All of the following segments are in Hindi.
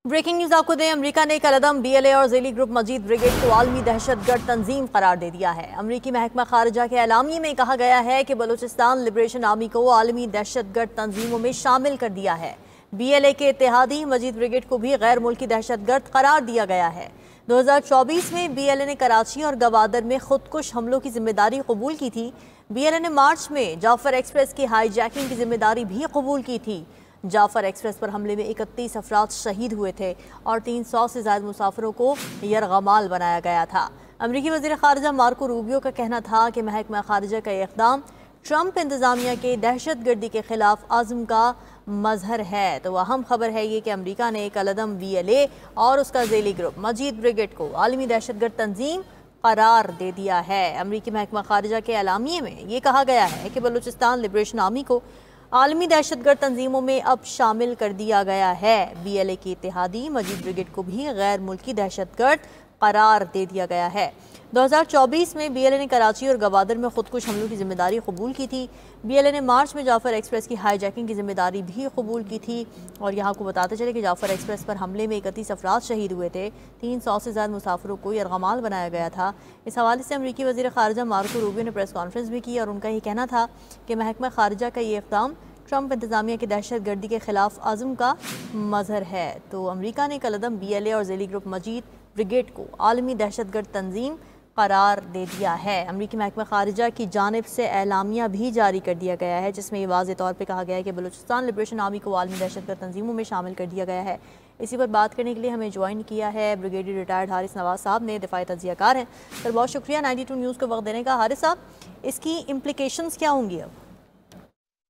ब्रेकिंग न्यूज आपको दें, अमेरिका ने कलदम बीएलए और ज़ेली ग्रुप मजीद ब्रिगेड को आलमी दहशतगर्द तंजीम करार दे दिया है। अमेरिकी महकमा खारजा के एलामिये में कहा गया है कि बलूचिस्तान लिबरेशन आर्मी को आलमी दहशतगर्द तंजीमों में शामिल कर दिया है। बीएलए के इत्तेहादी मजीद ब्रिगेड को भी गैर मुल्की दहशतगर्द करार दिया गया है। 2024 में बीएलए ने कराची और गवादर में खुदकुश हमलों की जिम्मेदारी कबूल की थी। बीएलए ने मार्च में जाफर एक्सप्रेस की हाईजैकिंग की जिम्मेदारी भी कबूल की थी। जाफर एक्सप्रेस पर हमले में 31 अफराद शहीद हुए थे और 300 से ज़्यादा मुसाफिरों को यरगमाल बनाया गया था। अमरीकी वज़ीर ख़ारिजा मार्को रूबियो का कहना था कि महकमा ख़ारिजा का ये इक़दाम ट्रंप इंतज़ामिया के दहशतगर्दी के ख़िलाफ़ आज़म का मजहर है। तो अहम खबर है ये कि अमरीका ने कलदम बीएलए और उसका ज़ेली ग्रुप मजीद ब्रिगेड को आलमी दहशतगर्द तंजीम करार दे दिया है। अमरीकी महकमा ख़ारिजा के एलामिये में ये कहा गया है कि बलूचिस्तान लिबरेशन आर्मी को आलमी दहशतगर्द तंजीमों में अब शामिल कर दिया गया है। बीएलए की इत्तेहादी मजीद ब्रिगेड को भी गैर मुल्की दहशतगर्द करार दे दिया गया है। 2024 में बीएलए ने कराची और गवादर में खुदकुश हमलों की जिम्मेदारी कबूल की थी। बीएलए ने मार्च में जाफर एक्सप्रेस की हाईजैकिंग की जिम्मेदारी भी कबूल की थी। और यहाँ को बताते चले कि जाफर एक्सप्रेस पर हमले में 31 अफराद शहीद हुए थे। 300 से ज़्यादा मुसाफिरों को यरगमाल बनाया गया था। इस हवाले से अमरीकी वज़ीर ख़ारिजा मार्को रूबियो ने प्रेस कॉन्फ्रेंस भी की और उनका ये कहना था कि महकमा ख़ारिजा का ये इक़दाम ट्रंप इंतज़ामिया की दहशत गर्दी के खिलाफ आज़म का मजहर है। तो अमरीका ने कलदम बीएलए और ज़ेली ग्रुप मजीद ब्रिगेड को आलमी दहशतगर्द तंजीम करार दे दिया है। अमरीकी महकमा खारिजा की जानिब से एलामिया भी जारी कर दिया गया है, जिसमें ये वाज़े तौर पर कहा गया है कि बलूचिस्तान लिबरेशन आर्मी को आलमी दहशतगर्द तंजीमों में शामिल कर दिया गया है। इसी पर बात करने के लिए हमें ज्वाइन किया है ब्रिगेडियर रिटायर्ड हारिस नवाज साहब ने, दिफाई तज्जियाकार हैं। सर बहुत शुक्रिया 92 न्यूज़ को वक्त देने का। हारिस साहब, इसकी इम्प्लिकेशंस क्या होंगी? अब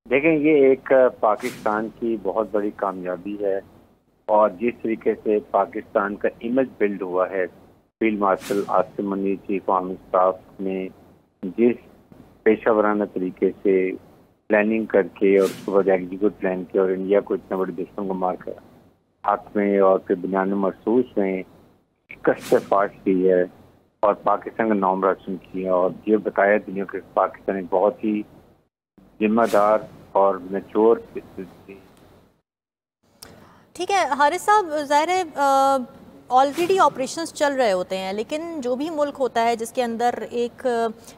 देखें, ये एक पाकिस्तान की बहुत बड़ी कामयाबी है और जिस तरीके से पाकिस्तान का इमेज बिल्ड हुआ है, field marshal Asim Munir chief army staff ने जिस पेशा वराना तरीके से प्लानिंग करके और उसके बाद एग्जीक्यूट प्लान किया और इंडिया को इतने बड़े दुश्मन को मार कर हक में और फिर बुनियाद महसूस में शिकस्त फाश की है और पाकिस्तान का नाम रोशन किया और ये बताया दुनिया के पाकिस्तान एक बहुत ही जिम्मेदार और मैच्योर। ठीक है हारिस साहब, ज़ाहिर है ऑलरेडी ऑपरेशंस चल रहे होते हैं, लेकिन जो भी मुल्क होता है जिसके अंदर एक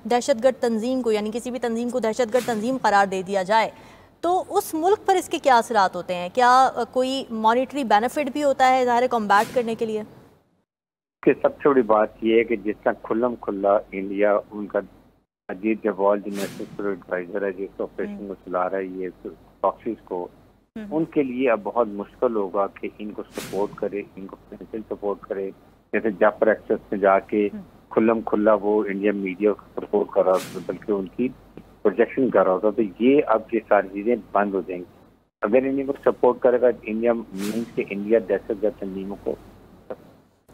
दहशतगर्द तंजीम को, यानी किसी भी तंजीम को दहशतगर्द तंजीम करार दे दिया जाए, तो उस मुल्क पर इसके क्या असरात होते हैं? क्या कोई मॉनिटरी बेनिफिट भी होता है ज़ाहिर कॉम्बैट करने के लिए? कि सबसे बड़ी बात यह है कि जिसका खुल्लम खुल्ला इंडिया, उनका अजीत डोभाल जो नेशनल एडवाइजर है, जिस ऑपरेशन को चला रहा है ये प्रॉक्सीज को, उनके लिए अब बहुत मुश्किल होगा कि इनको सपोर्ट करे, इनको फाइनेंशियल सपोर्ट करे। जैसे जाफर एक्सप्रेस में जाके खुल्लम खुल्ला वो इंडियन मीडिया को सपोर्ट कर रहा था, बल्कि उनकी प्रोजेक्शन कर रहा था। तो ये अब ये सारी चीजें बंद हो जाएंगी अगर इंडिया को सपोर्ट करेगा। इंडिया मीन्स के इंडिया दहशतगर्द तंजीमों को।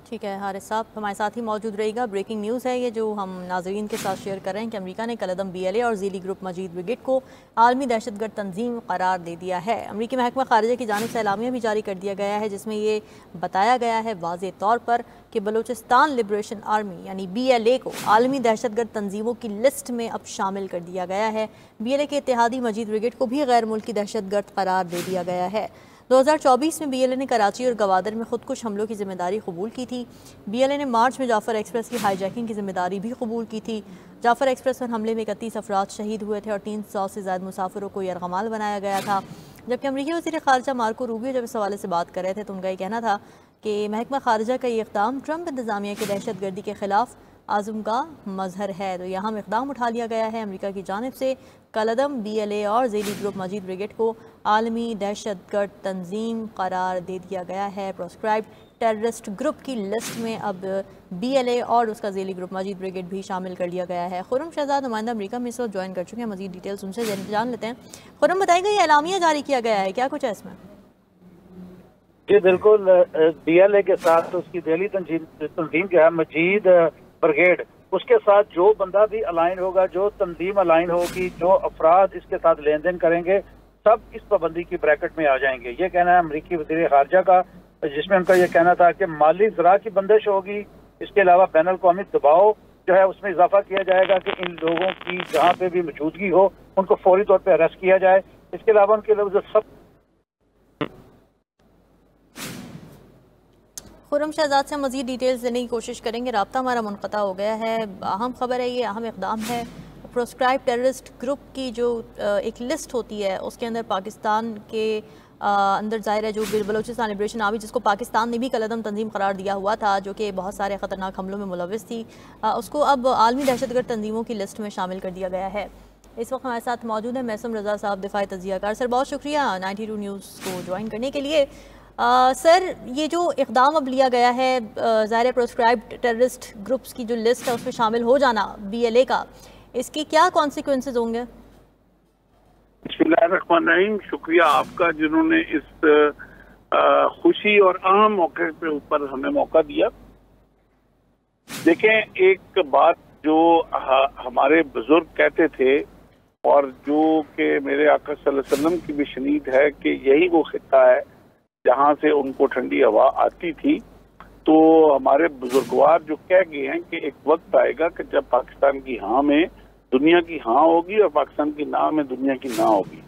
ठीक है हारिस साहब हमारे साथ ही मौजूद रहेगा। ब्रेकिंग न्यूज़ है ये जो हम नाजरीन के साथ शेयर कर रहे हैं कि अमेरिका ने कलदम बीएलए और ज़ेली ग्रुप मजीद ब्रिगेड को आलमी दहशतगर्द तंजीम करार दे दिया है। अमेरिकी महकमा खारिजा की जानिब से एलामिया भी जारी कर दिया गया है, जिसमें ये बताया गया है वाज़े तौर पर कि बलूचिस्तान लिबरेशन आर्मी यानी बीएलए को आलमी दहशतगर्द तंजीमों की लिस्ट में अब शामिल कर दिया गया है। बीएलए के इत्तेहादी मजीद ब्रिगेड को भी गैर मुल्की दहशतगर्द करार दे दिया गया है। 2024 में बीएलए ने कराची और गवादर में खुदकुश हमलों की जिम्मेदारी कबूल की थी। बीएलए ने मार्च में जाफर एक्सप्रेस की हाईजैकिंग की जिम्मेदारी भी कबूल की थी। जाफर एक्सप्रेस पर हमले में 31 अफराद शहीद हुए थे और 300 से ज़्यादा मुसाफिरों को यरगमाल बनाया गया था। जबकि अमरीकी वज़ीर ख़ारिजा मार्को रूबियो जब इस हवाले से बात कर रहे थे तो उनका ये कहना था कि महकमा ख़ारिजा का ये इक़दाम ट्रंप इंतज़ामिया की दहशत गर्दी के ख़िलाफ़ आज़म का मजहर है। तो यहाँ इक़दाम उठा लिया गया है अमेरिका की जानिब से। कलदम बीएलए और ज़ेली ग्रुप मजीद ब्रिगेड को आलमी दहशतगर्द तंजीम करार दे दिया गया है। प्रोस्क्राइब्ड टेररिस्ट ग्रुप की लिस्ट में अब बीएलए और उसका ज़ेली ग्रुप मजीद ब्रिगेड भी शामिल कर लिया गया है। खुर्रम शहजाद नुमाइंदा अमेरिका में इस वक्त ज्वाइन कर चुके हैं, मजीद डिटेल्स उनसे जान लेते हैं। खुर्रम बताएगा ये एलामिया जारी किया गया है, क्या कुछ है इसमें? जी बिल्कुल, बीएलए के साथ उसकी ज़ेली तंजीम जो है मजीद ब्रिगेड, उसके साथ जो बंदा भी अलाइन होगा, जो तंजीम अलाइन होगी, जो अफराद इसके साथ लेन देन करेंगे, सब इस पाबंदी की ब्रैकेट में आ जाएंगे। ये कहना है अमरीकी वज़ीर ख़ारिजा का, जिसमें उनका ये कहना था कि माली ज़रा की बंदिश होगी, इसके अलावा बैनुल अक़वामी दबाव जो है उसमें इजाफा किया जाएगा कि इन लोगों की जहाँ पे भी मौजूदगी हो उनको फौरी तौर पर अरेस्ट किया जाए। इसके अलावा उनके लोग जो सब खुर्रम शहजाद से मज़ीद डिटेल्स देने की कोशिश करेंगे। राब्ता हमारा मुनक़ता हो गया है। अहम खबर है, ये अहम इक़दाम है। प्रोस्क्राइब टेररिस्ट ग्रुप की जो एक लिस्ट होती है उसके अंदर पाकिस्तान के अंदर ज़ाहिर है जो बलोचिस्तान लिबरेशन आर्मी, जिसको पाकिस्तान ने भी कलदम तंजीम करार दिया हुआ था, जो कि बहुत सारे ख़तरनाक हमलों में मुलविस थी, उसको अब आलमी दहशतगर्द तंजीमों की लिस्ट में शामिल कर दिया गया है। इस वक्त हमारे साथ मौजूद है मैसम रज़ा साहब, दिफाई तजियाकार। सर बहुत शुक्रिया 92 न्यूज़ को ज्वाइन करने के लिए। सर ये जो इक़दाम अब लिया गया है, ज़ाहिर प्रोस्क्राइब्ड टेररिस्ट ग्रुप्स की जो लिस्ट है उसमें शामिल हो जाना BLA का, इसके क्या कॉन्सिक्वेंसेज होंगे? बिस्मिल्लाहिर्रहमानिर्रहीम, शुक्रिया आपका जिन्होंने इस खुशी और अहम मौके पे ऊपर हमें मौका दिया। देखें, एक बात जो हमारे बुजुर्ग कहते थे और जो कि मेरे आका सल्लल्लाहु अलैहि वसल्लम की भी शनीद है कि यही वो खित्ता है जहाँ से उनको ठंडी हवा आती थी। तो हमारे बुजुर्गवार जो कह गए हैं कि एक वक्त आएगा कि जब पाकिस्तान की हाँ में दुनिया की हाँ होगी और पाकिस्तान की ना में दुनिया की ना होगी।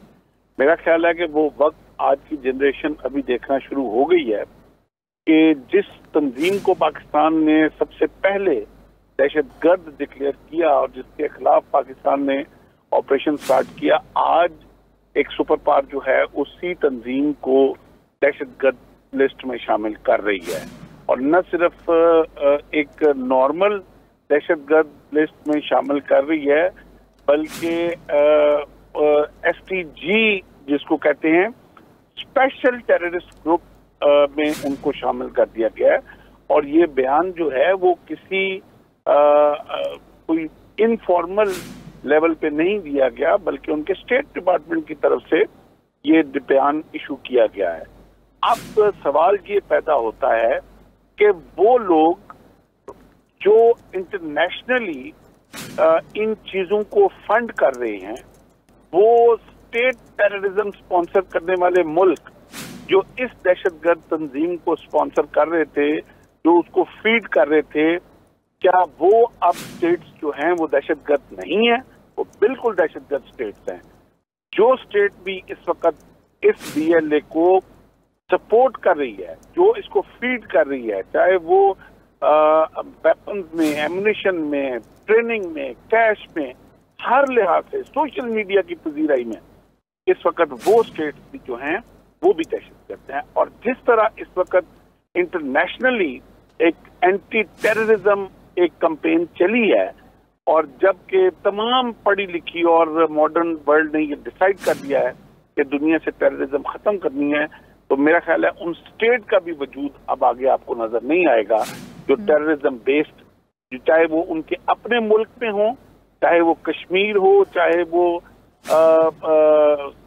मेरा ख्याल है कि वो वक्त आज की जनरेशन अभी देखना शुरू हो गई है कि जिस तंजीम को पाकिस्तान ने सबसे पहले दहशतगर्द डिक्लेयर किया और जिसके खिलाफ पाकिस्तान ने ऑपरेशन स्टार्ट किया, आज एक सुपर पावर जो है उसी तंजीम को दहशतगर्द लिस्ट में शामिल कर रही है। और न सिर्फ एक नॉर्मल दहशतगर्द लिस्ट में शामिल कर रही है, बल्कि STG जिसको कहते हैं स्पेशल टेररिस्ट ग्रुप में उनको शामिल कर दिया गया है। और ये बयान जो है वो किसी कोई इनफॉर्मल लेवल पे नहीं दिया गया, बल्कि उनके स्टेट डिपार्टमेंट की तरफ से ये बयान इशू किया गया है। अब सवाल ये पैदा होता है कि वो लोग जो इंटरनेशनली इन चीजों को फंड कर रहे हैं, वो स्टेट टेररिज्म स्पॉन्सर करने वाले मुल्क जो इस दहशतगर्द तंजीम को स्पॉन्सर कर रहे थे, जो उसको फीड कर रहे थे, क्या वो अब स्टेट्स जो हैं वो दहशतगर्द नहीं है? वो बिल्कुल दहशतगर्द स्टेट्स हैं। जो स्टेट भी इस वक्त इस BLA को सपोर्ट कर रही है, जो इसको फीड कर रही है, चाहे वो वेपन्स में, एमुनिशन में, ट्रेनिंग में, कैश में, हर लिहाज से, सोशल मीडिया की पजीराई में, इस वक्त वो स्टेट्स भी जो हैं वो भी दहशतगर्द हैं। और जिस तरह इस वक्त इंटरनेशनली एक एंटी टेररिज्म एक कैंपेन चली है, और जबकि तमाम पढ़ी लिखी और मॉडर्न वर्ल्ड ने ये डिसाइड कर दिया है कि दुनिया से टेररिज्म खत्म करनी है, तो मेरा ख्याल है उन स्टेट का भी वजूद अब आगे आपको नजर नहीं आएगा जो टेररिज्म बेस्ड, चाहे वो उनके अपने मुल्क में हो, चाहे वो कश्मीर हो, चाहे वो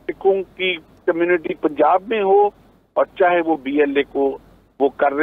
सिखों की कम्युनिटी पंजाब में हो, और चाहे वो BLA को वो कर रहे